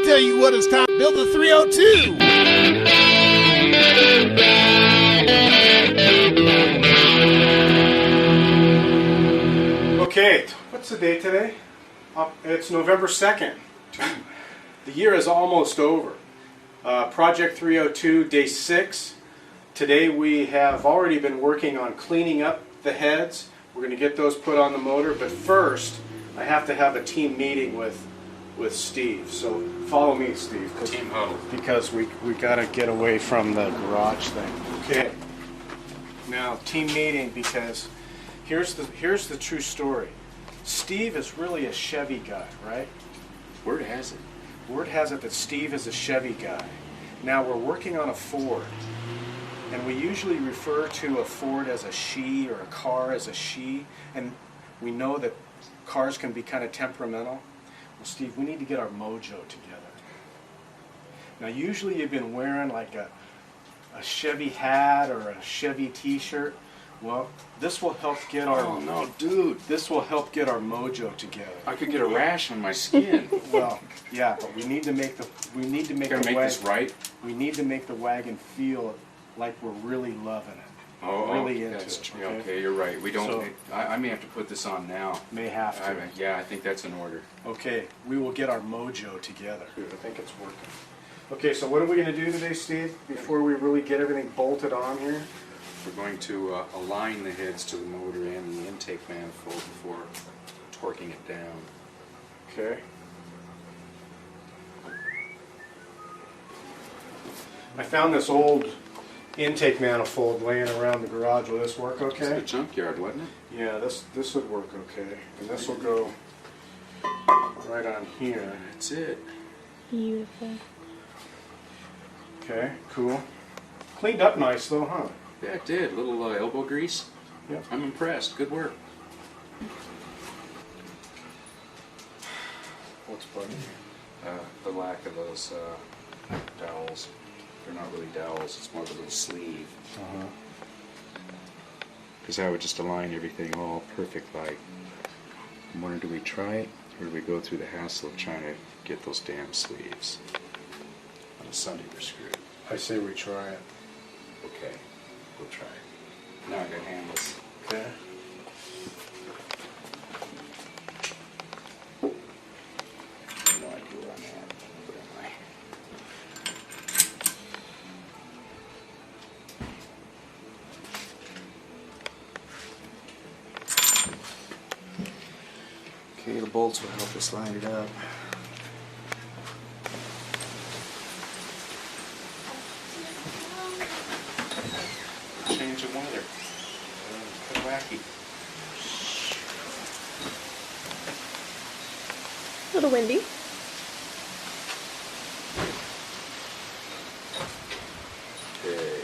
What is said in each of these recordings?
tell you what, it's time to build the 302. Okay, what's the date today? It's November 2nd. The year is almost over. Project 302, day 6. Today we have already been working on cleaning up the heads. We're going to get those put on the motor, but first I have to have a team meeting with Steve. So follow me, Steve. Team huddle. Because we got to get away from the garage thing. Okay. Now, team meeting, because here's the true story. Steve is really a Chevy guy, right? Word has it. Word has it that Steve is a Chevy guy. Now we're working on a Ford, and we usually refer to a Ford as a she or a car as a she, and we know that cars can be kind of temperamental. Well, Steve, we need to get our Mojo together. Now usually you've been wearing like a Chevy hat or a Chevy t-shirt. Well, this will help get our... Oh no, dude! This will help get our Mojo together. I could get a rash on my skin. Well, yeah, but we need to make the this right. We need to make the wagon feel like we're really loving it. Really into it. Okay, you're right. We don't. So, I may have to put this on now. May have to. Yeah, I think that's in order. Okay, we will get our Mojo together. I think it's working. Okay, so what are we going to do today, Steve? Before we really get everything bolted on here. We're going to align the heads to the motor and the intake manifold before torquing it down. Okay. I found this old intake manifold laying around the garage. Will this work okay? It's the junkyard, wasn't it? Yeah, this would work okay. And this will go right on here. That's it. Beautiful. Okay, cool. Cleaned up nice though, huh? Yeah, it did. Little elbow grease. Yep. I'm impressed. Good work. What's bugging you? The lack of those dowels. They're not really dowels. It's more of a little sleeve. Because I would just align everything all perfect like. I'm wondering, do we try it? Or do we go through the hassle of trying to get those damn sleeves? On a Sunday we're screwed. I say we try it. Okay. We'll try it. Now I got handles. Okay. No idea where I'm at. Where am I? Okay, the bolts will help us line it up. Change of weather. Kind of wacky. A little windy. Okay.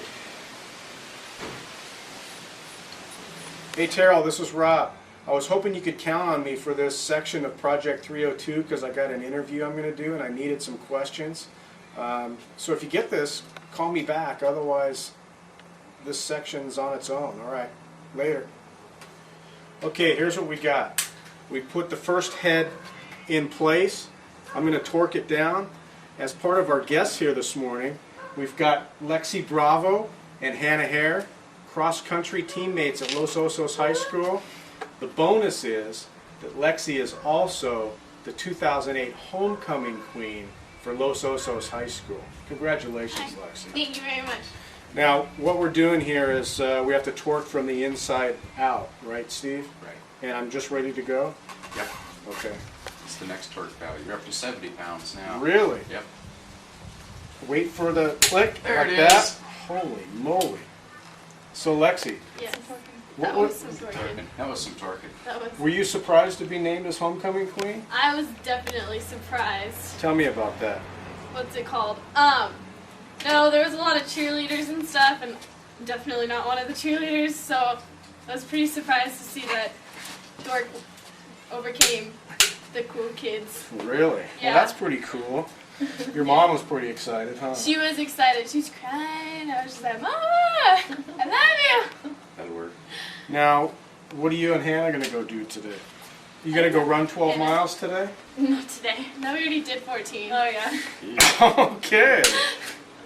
Hey Terrell, this is Rob. I was hoping you could count on me for this section of Project 302 because I got an interview I'm going to do and I needed some questions. So if you get this, call me back. Otherwise, this section's on its own. All right, later. Okay, here's what we got. We put the first head in place. I'm going to torque it down. As part of our guests here this morning, we've got Lexi Bravo and Hannah Hare, cross-country teammates at Los Osos High School. The bonus is that Lexi is also the 2008 homecoming queen for Los Osos High School. Congratulations, Lexi. Thank you very much. Now, what we're doing here is we have to torque from the inside out, right, Steve? Right. And I'm just ready to go? Yep. Okay. It's the next torque value. You're up to 70 pounds now. Really? Yep. Wait for the click, There like it that. is. Holy moly. So, Lexi, Yes. What That was- was some torque. That was some torquing. That was. were you surprised to be named as homecoming queen? I was definitely surprised. Tell me about that. What's it called? No, there was a lot of cheerleaders and stuff, and I'm definitely not one of the cheerleaders, so I was pretty surprised to see that Dork overcame the cool kids. Really? Yeah. Well, that's pretty cool. Your mom was pretty excited, huh? She was excited. She was crying. I was just like, Mama, I love you. That'll work. Now, what are you and Hannah going to go do today? You gonna go run 12 miles today? Not today. No, we already did 14. Oh yeah. Okay.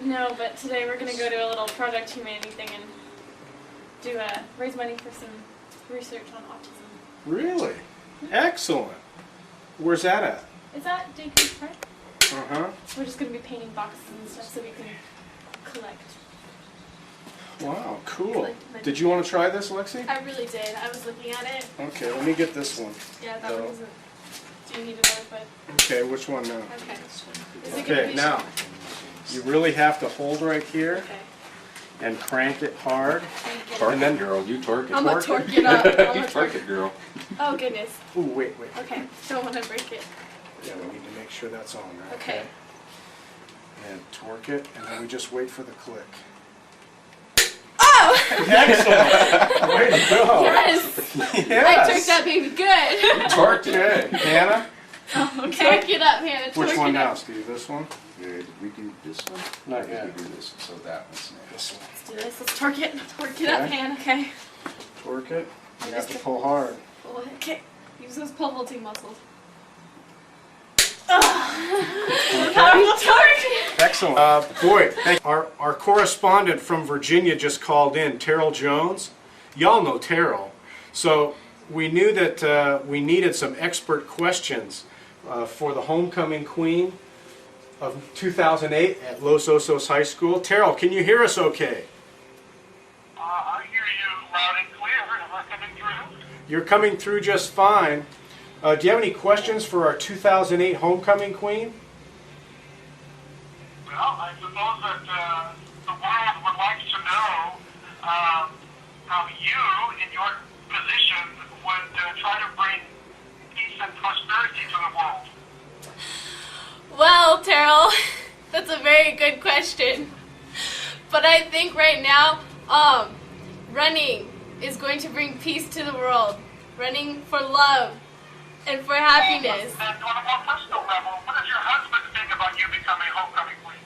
No, but today we're gonna go to a little Project Humanity thing and do raise money for some research on autism. Really? Excellent. Where's that at? Is that JP's part? Uh-huh. We're just gonna be painting boxes and stuff so we can collect. Wow, cool. Did you want to try this, Lexi? I really did. I was looking at it. Okay, let me get this one. Yeah, that one isn't. Do you need another foot? Okay, which one now? Okay. Is it gonna Okay, be now, you really have to hold right here Okay. and crank it hard. Torque And then- it, girl. You torque it. I'm gonna torque it up. I'm You gonna torque torque it, girl. Oh goodness. Ooh, wait. Okay. Don't want to break it. Yeah, we need to make sure that's on, right? Okay. And torque it, and then we just wait for the click. Oh! Excellent! Way to go! Yes! Yes! I torqued that baby good. Torqued it. Hannah? Okay. Torque it up, Hannah. Which Torque one it now, up. Steve? This one? Yeah, did we do this one? Not Or did yet. we do this? So that one's next. This one. Let's do this. Let's torque it. Torque it up, Okay. Hannah. Okay. Torque it. You have to pull hard. Okay. Use those pole vaulting muscles. Powerful torque. Excellent. Boy, thank our correspondent from Virginia just called in, Terrell Jones. Y'all know Terrell. So we knew that we needed some expert questions for the homecoming queen of 2008 at Los Osos High School. Terrell, can you hear us okay? I hear you loud and clear. Am I coming through? You're coming through just fine. Do you have any questions for our 2008 homecoming queen? Well, I suppose that the world would like to know how you, in your position, would try to bring peace and prosperity to the world. Well, Terrell, that's a very good question. But I think right now, running is going to bring peace to the world. Running for love and for happiness. And on a more personal level, what does your husband think about you becoming homecoming queen?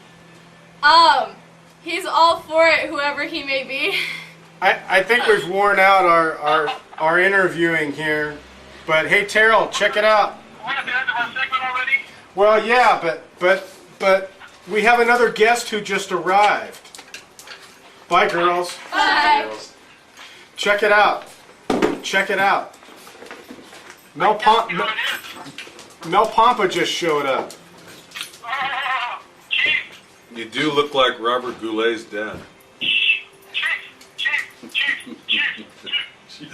He's all for it, whoever he may be. I think we've worn out our interviewing here. But hey, Terrell, check it out. Are we at the end of our segment already? Well, yeah, but we have another guest who just arrived. Bye, girls. Bye. Check it out. Check it out. Mel Pompa just showed up. Oh, Chief. You do look like Robert Goulet's dad. Chief.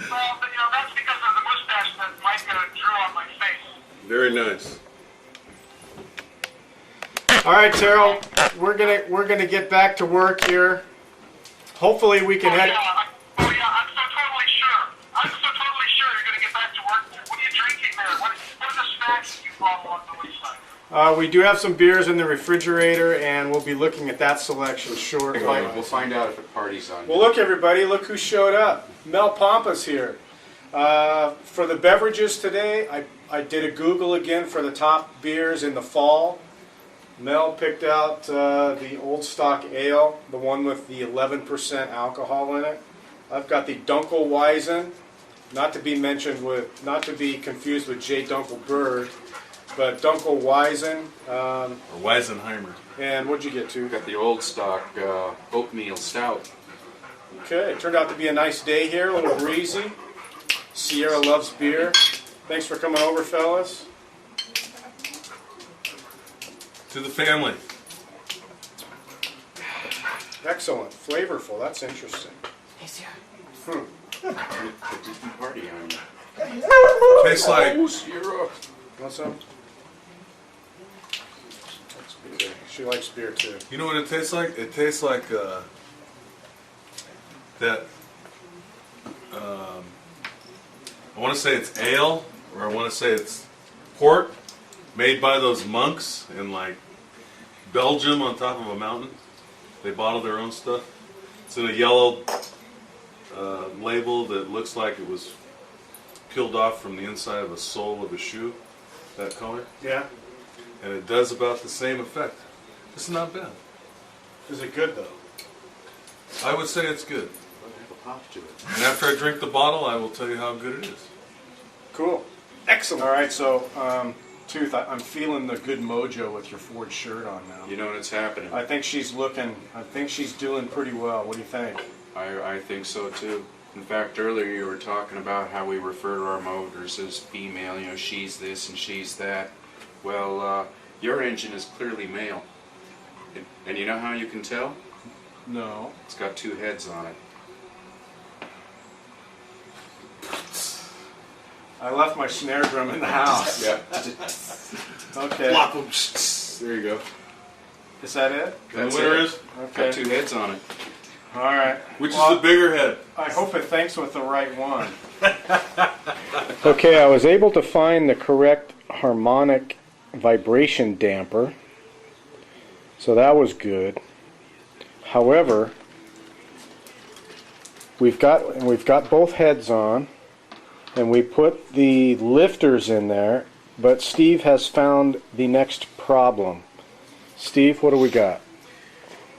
Well, that's because of the mustache that Mike drew on my face. Very nice. All right, Terrell, we're gonna get back to work here. Hopefully we can head. I'm so totally sure. I'm so totally sure you're going to get back to work. What are you drinking there? What are the snacks you brought along the wayside? We do have some beers in the refrigerator, and we'll be looking at that selection shortly. We'll find out if it party's on. Well, look, everybody, look who showed up. Mel Pompa's here. For the beverages today, I did a Google again for the top beers in the fall. Mel picked out the Old Stock Ale, the one with the 11% alcohol in it. I've got the Dunkelweizen, not to be confused with J. Dunkelberg, but Dunkelweizen. Or Weisenheimer. And what'd you get to? Got the Old Stock oatmeal stout. Okay, it turned out to be a nice day here, a little breezy. Sierra loves beer. Thanks for coming over, fellas. To the family. Excellent, flavorful. That's interesting. Party on. Tastes like Want some? She likes beer too. You know what it tastes like? It tastes like that. I want to say it's ale, or I want to say it's port, made by those monks in like Belgium on top of a mountain. They bottle their own stuff. It's in a yellow label that looks like it was peeled off from the inside of a sole of a shoe. That color. Yeah. And it does about the same effect. It's not bad. Is it good though? I would say it's good. Have a pop to it. And after I drink the bottle, I will tell you how good it is. Cool. Excellent. All right, so Tooth, I'm feeling the good mojo with your Ford shirt on now. You know what's happening. I think she's doing pretty well. What do you think? I think so too. In fact, earlier you were talking about how we refer to our motors as female, you know, she's this and she's that. Well, your engine is clearly male. And you know how you can tell? No. It's got two heads on it. I left my snare drum in the house. Yeah. Okay. Flop 'em. There you go. Is that it? And the winner is? Okay. Got two heads on it. All right. Which is the bigger head? I hope it thinks with the right one. Okay, I was able to find the correct harmonic vibration damper, so that was good. However, we've got both heads on, and we put the lifters in there, but Steve has found the next problem. Steve, what do we got?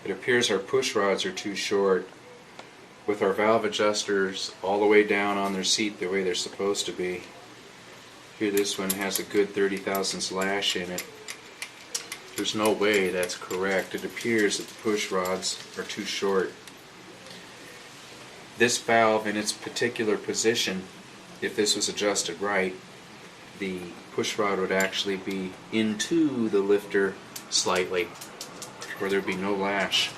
It appears our push rods are too short. With our valve adjusters all the way down on their seat the way they're supposed to be. Here, this one has a good 30 thousandths lash in it. There's no way that's correct. It appears that the push rods are too short. This valve in its particular position, if this was adjusted right, the push rod would actually be into the lifter slightly, where there'd be no lash.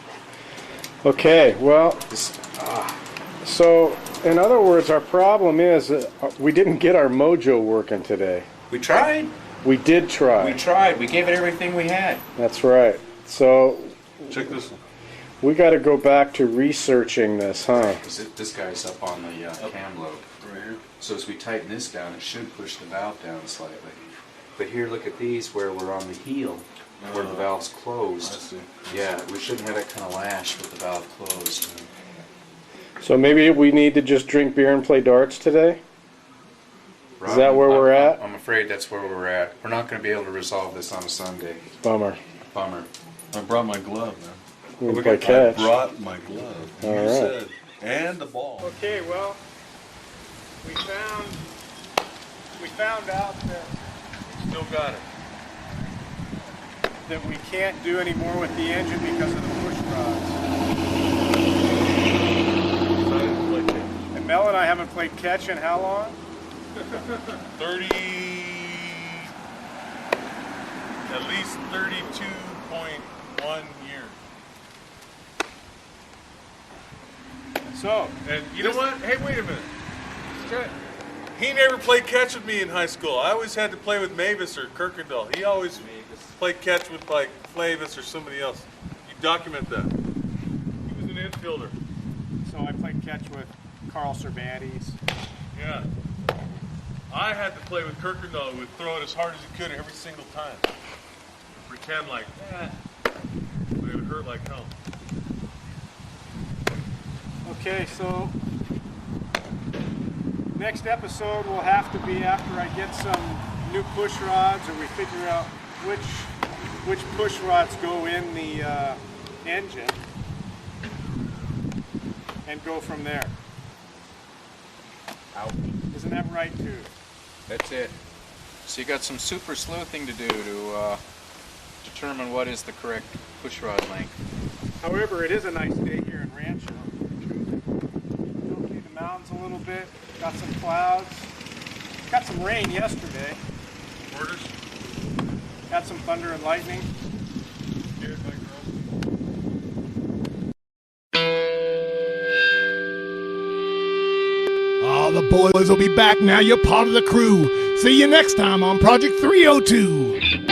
Okay, well, so in other words, our problem is we didn't get our mojo working today. We tried. We did try. We tried. We gave it everything we had. That's right. So Check this. we got to go back to researching this, huh? This guy's up on the cam lobe. Right here. So as we tighten this down, it should push the valve down slightly. But here, look at these where we're on the heel, where the valve's closed. I see. Yeah, we shouldn't have that kind of lash with the valve closed. So maybe we need to just drink beer and play darts today? Is that where we're at? I'm afraid that's where we're at. We're not going to be able to resolve this on a Sunday. Bummer. Bummer. I brought my glove, man. We can play catch. I brought my glove. All You right. said, and the ball. Okay, well, we found out that Still got it. we can't do any more with the engine because of the push rods. And Mel and I haven't played catch in how long? 30, at least 32.1 years. So, And you know what? Hey, wait a minute. He never played catch with me in high school. I always had to play with Mavis or Kirkendall. He always played catch with like Flavis or somebody else. You document that. He was an infielder. so I played catch with Carl Cervantes. Yeah. I had to play with Kirkendall, who would throw it as hard as he could every single time. Pretend like, but it would hurt like hell. Okay, so next episode will have to be after I get some new push rods, or we figure out which push rods go in the engine, and go from there. Isn't that right, too? That's it. So you got some super sleuthing to do to determine what is the correct push rod length. However, it is a nice day here in Rancho. Go through the mountains a little bit. Got some clouds. Got some rain yesterday. Orders? Got some thunder and lightning. Get it, like girls. Oh, the boys will be back now. You're part of the crew. See you next time on Project 302.